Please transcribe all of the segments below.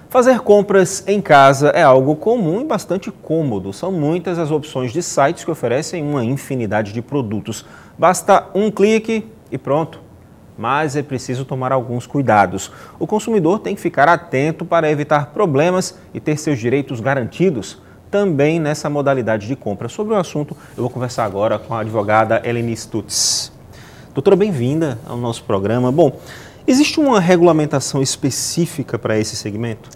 Fazer compras em casa é algo comum e bastante cômodo. São muitas as opções de sites que oferecem uma infinidade de produtos. Basta um clique e pronto. Mas é preciso tomar alguns cuidados. O consumidor tem que ficar atento para evitar problemas e ter seus direitos garantidos também nessa modalidade de compra. Sobre o assunto, eu vou conversar agora com a advogada Eleni Stutz. Doutora, bem-vinda ao nosso programa. Bom, existe uma regulamentação específica para esse segmento?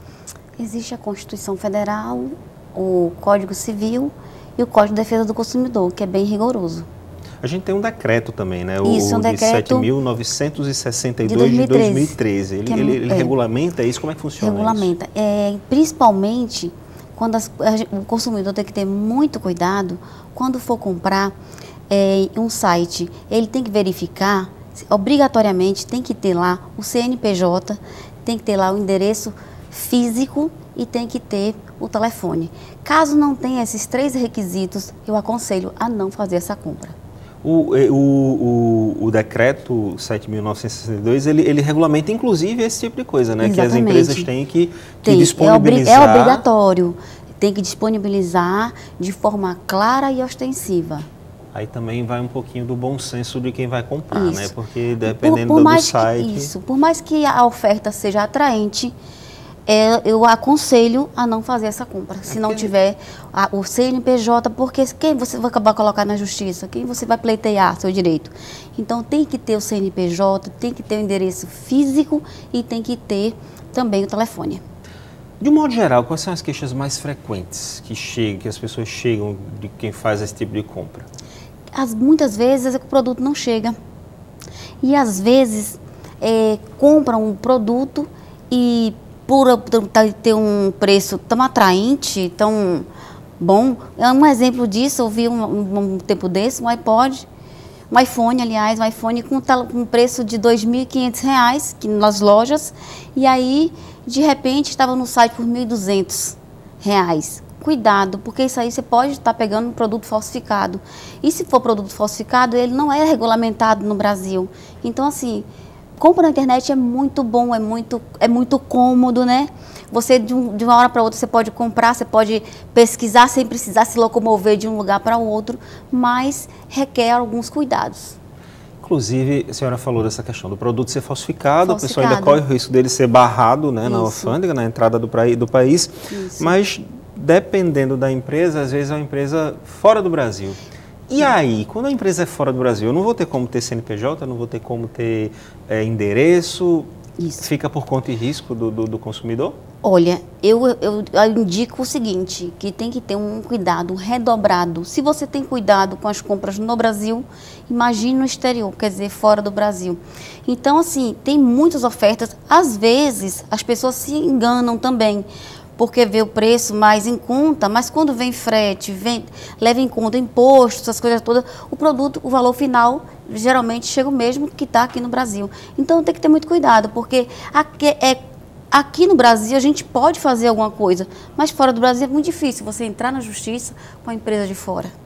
Existe a Constituição Federal, o Código Civil e o Código de Defesa do Consumidor, que é bem rigoroso. A gente tem um decreto também, né? Isso, um decreto 7.962 de 2013. Ele regulamenta isso? Como é que funciona regulamenta. Isso? Principalmente, quando o consumidor tem que ter muito cuidado, quando for comprar um site, ele tem que verificar, obrigatoriamente tem que ter lá o CNPJ, tem que ter lá o endereço físico e tem que ter o telefone. Caso não tenha esses 3 requisitos, eu aconselho a não fazer essa compra. O decreto 7.962, ele regulamenta inclusive esse tipo de coisa, né? Exatamente. Que as empresas têm que disponibilizar. É obrigatório, tem que disponibilizar de forma clara e ostensiva. Aí também vai um pouquinho do bom senso de quem vai comprar, isso. Né? Porque dependendo do site... Por mais que a oferta seja atraente, eu aconselho a não fazer essa compra, se não tiver o CNPJ, porque quem você vai acabar colocar na justiça? Quem você vai pleitear seu direito? Então tem que ter o CNPJ, tem que ter o endereço físico e tem que ter também o telefone. De um modo geral, quais são as queixas mais frequentes que as pessoas chegam de quem faz esse tipo de compra? Muitas vezes o produto não chega e às vezes compram um produto e por ter um preço tão atraente, tão bom. Um exemplo disso, eu vi um tempo desse, um iPhone com um preço de R$ 2.500 nas lojas, e aí, de repente, estava no site por R$ 1.200. Cuidado, porque isso aí você pode estar pegando um produto falsificado. E se for produto falsificado, ele não é regulamentado no Brasil. Então, assim, compra na internet é muito bom, é muito cômodo, né? Você, de uma hora para outra, você pode comprar, você pode pesquisar sem precisar se locomover de um lugar para o outro, mas requer alguns cuidados. Inclusive, a senhora falou dessa questão do produto ser falsificado. A pessoa ainda corre o risco dele ser barrado, né, na alfândega, na entrada do país, mas dependendo da empresa, às vezes é uma empresa fora do Brasil. E aí, quando a empresa é fora do Brasil, eu não vou ter como ter CNPJ, eu não vou ter como ter endereço, fica por conta e risco do consumidor? Olha, eu indico o seguinte, que tem que ter um cuidado redobrado. Se você tem cuidado com as compras no Brasil, imagine no exterior, quer dizer, fora do Brasil. Então, assim, tem muitas ofertas. Às vezes, as pessoas se enganam também, porque vê o preço mais em conta, mas quando vem frete, leva em conta impostos, essas coisas todas, o produto, o valor final, geralmente chega o mesmo que está aqui no Brasil. Então tem que ter muito cuidado, porque aqui no Brasil a gente pode fazer alguma coisa, mas fora do Brasil é muito difícil você entrar na justiça com a empresa de fora.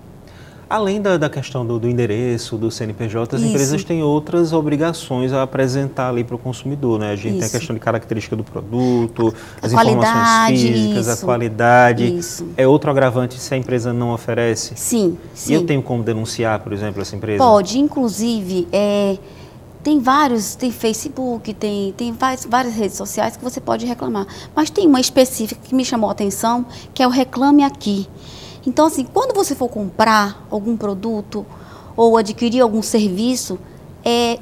Além da questão do endereço, do CNPJ, as empresas têm outras obrigações a apresentar ali para o consumidor, né? A gente tem a questão de característica do produto, as informações físicas, a qualidade. É outro agravante se a empresa não oferece? Sim. E eu tenho como denunciar, por exemplo, essa empresa? Pode, inclusive, tem Facebook, tem várias redes sociais que você pode reclamar. Mas tem uma específica que me chamou a atenção, que é o Reclame Aqui. Então, assim, quando você for comprar algum produto ou adquirir algum serviço,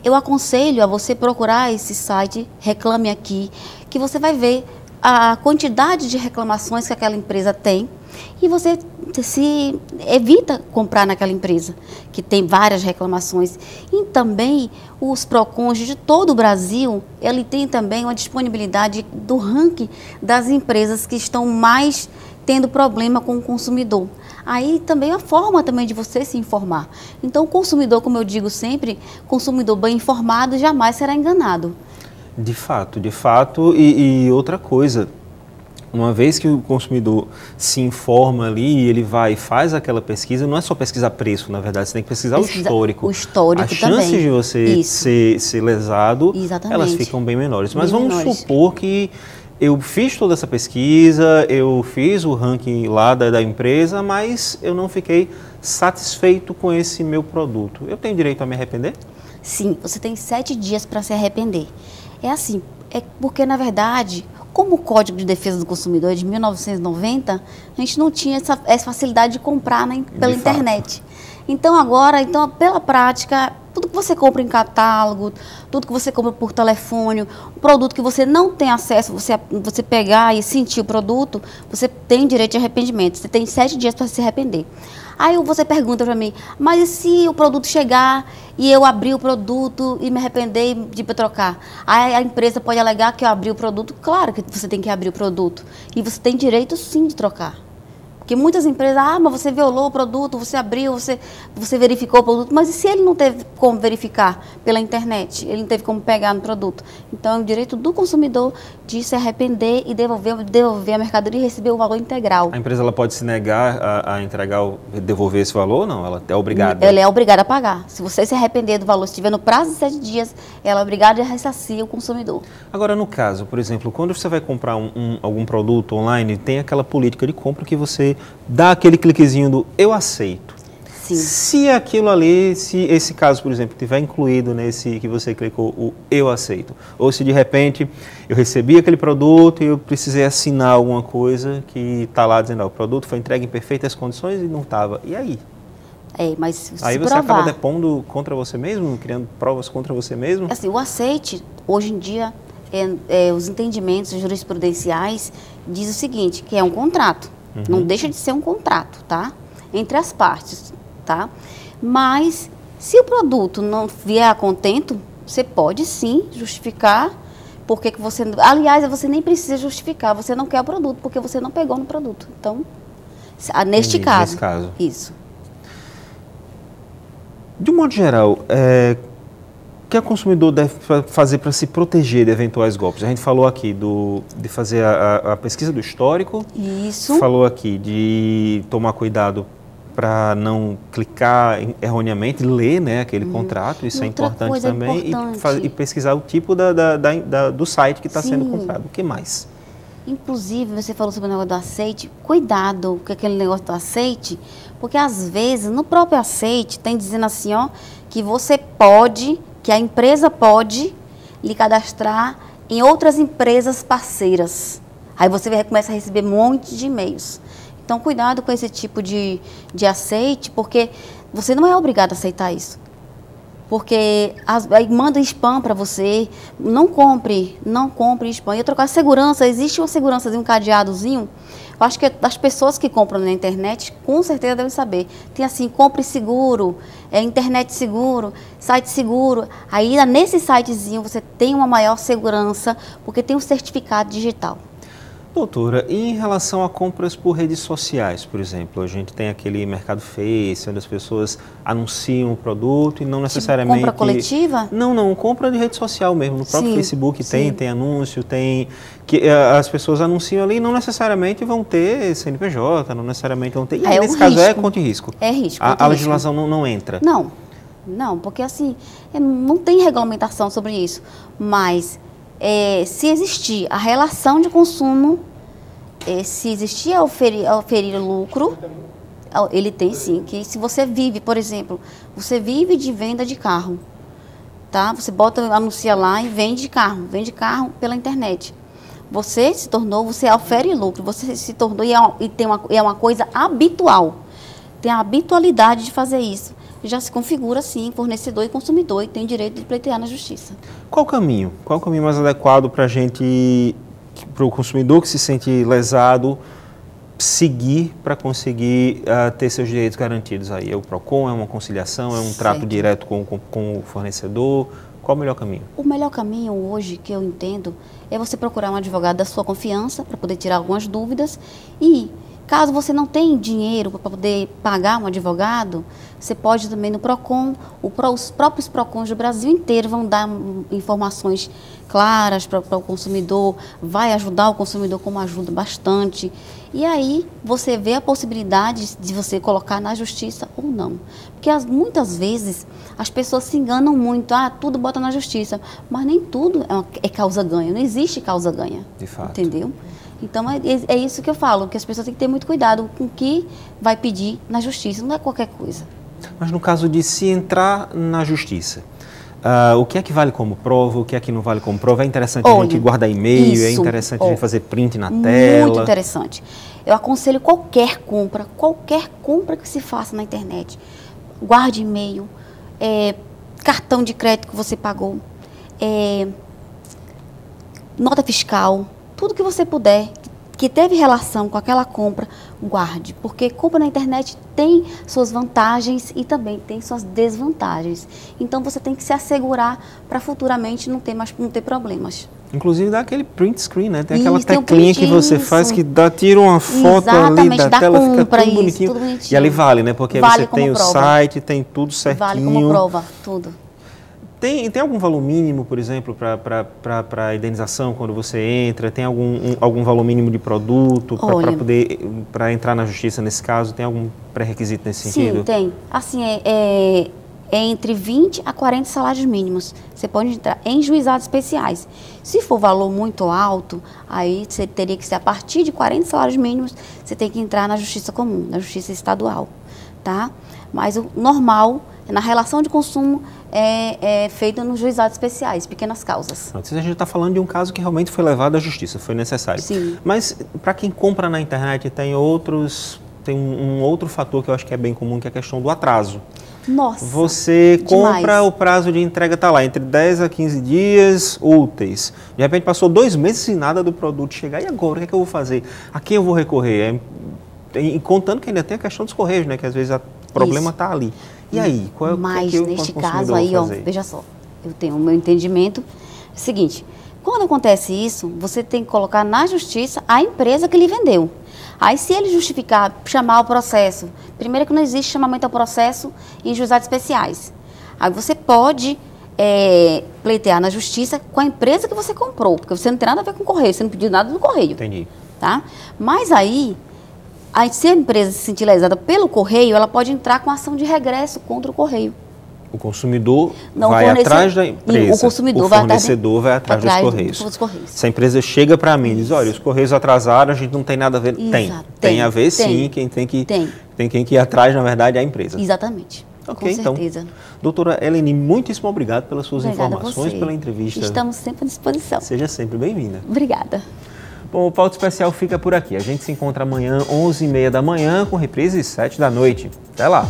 eu aconselho a você procurar esse site, Reclame Aqui, que você vai ver a quantidade de reclamações que aquela empresa tem e você se evita comprar naquela empresa, que tem várias reclamações. E também os PROCONs de todo o Brasil, ele tem também uma disponibilidade do ranking das empresas que estão mais tendo problema com o consumidor. Aí também a forma também de você se informar. Então o consumidor, como eu digo sempre, consumidor bem informado jamais será enganado. De fato. E outra coisa, uma vez que o consumidor se informa ali, ele vai e faz aquela pesquisa, não é só pesquisar preço, na verdade, você tem que pesquisar o histórico. O histórico As chances também. de você ser lesado, Exatamente. elas ficam bem menores. Mas Bem vamos menores. supor que eu fiz toda essa pesquisa, eu fiz o ranking lá da empresa, mas eu não fiquei satisfeito com esse meu produto. Eu tenho direito a me arrepender? Sim, você tem 7 dias para se arrepender. É assim, é porque, na verdade, como o Código de Defesa do Consumidor é de 1990, a gente não tinha essa facilidade de comprar pela internet. Então, agora, pela prática, tudo que você compra em catálogo, tudo que você compra por telefone, um produto que você não tem acesso, você pegar e sentir o produto, você tem direito de arrependimento. Você tem 7 dias para se arrepender. Aí você pergunta para mim, mas e se o produto chegar e eu abrir o produto e me arrepender de trocar? Aí a empresa pode alegar que eu abri o produto? Claro que você tem que abrir o produto. E você tem direito sim de trocar. Porque muitas empresas, mas você violou o produto, você abriu, você verificou o produto, mas e se ele não teve como verificar pela internet? Ele não teve como pegar no produto. Então, é o direito do consumidor de se arrepender e devolver a mercadoria e receber o valor integral. A empresa ela pode se negar a entregar, devolver esse valor ou não? Ela é obrigada? Ela é obrigada a pagar. Se você se arrepender do valor, se estiver no prazo de 7 dias, ela é obrigada a ressarcir o consumidor. Agora, no caso, por exemplo, quando você vai comprar algum produto online, tem aquela política de compra que você dá aquele cliquezinho do eu aceito. Sim. Se aquilo ali, se esse caso, por exemplo, tiver incluído nesse que você clicou o eu aceito, ou se de repente eu recebi aquele produto e eu precisei assinar alguma coisa que está lá dizendo, o produto foi entregue em perfeitas condições e não estava. E aí? Mas se aí você provar, acaba depondo contra você mesmo, criando provas contra você mesmo? Assim, o aceite, hoje em dia, os entendimentos jurisprudenciais diz o seguinte, que é um contrato. Não deixa de ser um contrato, tá? Entre as partes, tá? Mas, se o produto não vier a contento, você pode sim justificar porque que você... Aliás, você nem precisa justificar, você não quer o produto, porque você não pegou no produto. Então, neste caso. Nesse caso. Isso. De um modo geral, o que o consumidor deve fazer para se proteger de eventuais golpes? A gente falou aqui de fazer a pesquisa do histórico. Isso. Falou aqui de tomar cuidado para não clicar erroneamente, ler, né, aquele contrato, isso é importante também. E pesquisar o tipo do site que está sendo comprado. O que mais? Inclusive, você falou sobre o negócio do aceite, cuidado com aquele negócio do aceite, porque às vezes no próprio aceite tem dizendo assim, que você pode... que a empresa pode lhe cadastrar em outras empresas parceiras. Aí você começa a receber um monte de e-mails. Então, cuidado com esse tipo de aceite, porque você não é obrigado a aceitar isso. Porque aí manda spam para você, não compre spam. E outra coisa, segurança, existe uma segurança de um cadeadozinho. Eu acho que as pessoas que compram na internet, com certeza devem saber. Tem assim, compre seguro, internet seguro, site seguro. Aí nesse sitezinho você tem uma maior segurança, porque tem um certificado digital. Doutora, e em relação a compras por redes sociais, por exemplo, a gente tem aquele Mercado Face, onde as pessoas anunciam o produto e não necessariamente... Compra coletiva? Não, compra de rede social mesmo. No próprio Facebook tem anúncio, que as pessoas anunciam ali e não necessariamente vão ter CNPJ, não necessariamente vão ter... E aí, nesse caso é conta e risco. É risco. A legislação não entra. Não, porque assim, não tem regulamentação sobre isso, mas... se existir a relação de consumo, se existir a oferir lucro, ele tem sim, que se você vive, por exemplo, você vive de venda de carro, tá? Você anuncia lá e vende carro pela internet. Você ofere lucro, você se tornou é uma coisa habitual, tem a habitualidade de fazer isso. Já se configura, sim, fornecedor e consumidor e tem direito de pleitear na justiça. Qual o caminho mais adequado para a gente, para o consumidor que se sente lesado, seguir para conseguir ter seus direitos garantidos aí? É o PROCON, é uma conciliação, é um trato direto com o fornecedor? Qual o melhor caminho? O melhor caminho hoje, que eu entendo, é você procurar um advogado da sua confiança para poder tirar algumas dúvidas e Caso você não tenha dinheiro para poder pagar um advogado, você pode também no PROCON, os próprios PROCONs do Brasil inteiro vão dar informações claras para o consumidor, vai ajudar o consumidor como ajuda bastante. E aí você vê a possibilidade de você colocar na justiça ou não. Porque muitas vezes as pessoas se enganam muito, tudo bota na justiça, mas nem tudo é causa-ganha, não existe causa-ganha. De fato. Entendeu? Então, é isso que eu falo, que as pessoas têm que ter muito cuidado com o que vai pedir na justiça, não é qualquer coisa. Mas no caso de se entrar na justiça, o que é que vale como prova, o que é que não vale como prova? É interessante a gente guardar e-mail, é interessante a gente fazer print na tela? Muito interessante. Eu aconselho qualquer compra que se faça na internet, guarde e-mail, cartão de crédito que você pagou, nota fiscal, tudo que você puder, que teve relação com aquela compra, guarde. Porque compra na internet tem suas vantagens e também tem suas desvantagens. Então, você tem que se assegurar para futuramente não ter problemas. Inclusive, dá aquele print screen, né? Tem aquela teclinha que você faz que tira uma foto ali da tela, fica tudo bonitinho. E ali vale, né? Porque você tem o site, tem tudo certinho. Vale como prova, tudo. Tem algum valor mínimo, por exemplo, para a indenização quando você entra? Tem algum valor mínimo de produto para entrar na justiça nesse caso? Tem algum pré-requisito nesse sentido? Sim, tem. Assim, é entre 20 a 40 salários mínimos. Você pode entrar em juizados especiais. Se for valor muito alto, aí você teria que ser a partir de 40 salários mínimos, você tem que entrar na justiça comum, na justiça estadual, tá? Mas o normal, na relação de consumo, é feita nos juizados especiais, pequenas causas. A gente está falando de um caso que realmente foi levado à justiça, foi necessário. Sim. Mas para quem compra na internet tem um outro fator que eu acho que é bem comum, que é a questão do atraso. Nossa, você compra, o prazo de entrega está lá, entre 10 a 15 dias úteis. De repente passou 2 meses sem nada do produto chegar. E agora, o que é que eu vou fazer? A quem eu vou recorrer? Contando que ainda tem a questão dos correios, né? Que às vezes o problema está ali. E aí, qual é o que eu, neste caso aí, veja só, eu tenho o meu entendimento. É o seguinte, quando acontece isso, você tem que colocar na justiça a empresa que lhe vendeu. Aí, se ele justificar, chamar o processo, primeiro que não existe chamamento ao processo em juizados especiais. Aí você pode pleitear na justiça com a empresa que você comprou, porque você não tem nada a ver com o correio, você não pediu nada do correio. Entendi. Tá? Mas aí, se a empresa se sentir lesada pelo correio, ela pode entrar com ação de regresso contra o correio. O consumidor vai atrás da empresa, o fornecedor vai atrás dos correios. Se a empresa chega para mim e diz, olha, os correios atrasaram, a gente não tem nada a ver. Tem a ver sim, quem tem que ir atrás, na verdade, é a empresa. Exatamente. Ok, com certeza. Então, doutora Eleni, muitíssimo obrigado pelas suas informações, pela entrevista. Estamos sempre à disposição. Seja sempre bem-vinda. Obrigada. Bom, o Pauta Especial fica por aqui. A gente se encontra amanhã, 11h30 da manhã, com reprise 7 da noite. Até lá!